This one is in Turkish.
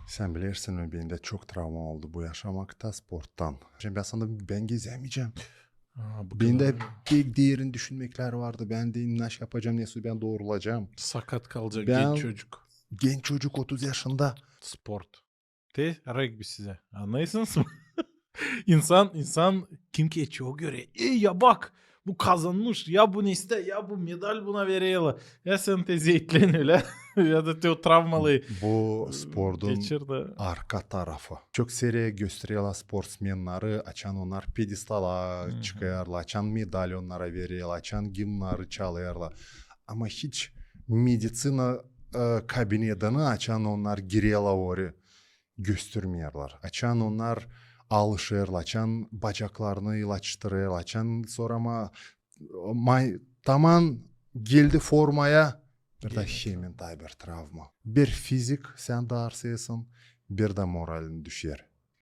Sen bilirsin mi, benim çok travma oldu bu yaşamakta sporttan. Şimdi ben sana ben gezemeyeceğim. Bu Benim kadar de bir diğerini düşünmekler vardı. Ben de naş yapacağım, neyse ben doğrulacağım. sakat kalacak genç Ben çocuk. genç çocuk 30 yaşında. Sport. De rugby size. Anlıyorsunuz mu? İnsan kim geçiyor o göre. Ya bak bu kazanmış ya bu iste ya bu medal buna veriyorlar. Ya sen te zeytlen öyle ya da te o travmalı Bu sporun geçir de. arka tarafı. Çok seri gösteriyorlar sportsmenleri. Açan onlar pedestala çıkıyorlar. Açan medal onlara veriyorlar. Açan gimnları çalıyorlar. Ama hiç medicina kabinetini açan onlar giriyorlar oraya. Göstermiyorlar. Açan onlar alışıyorlar. Açan bacaklarını ilaçtırıyorlar. Açan sonra ama tamam geldi formaya. Bir de hemen bir travma. Bir fizik sen de arsayasın, bir de moralin düşer.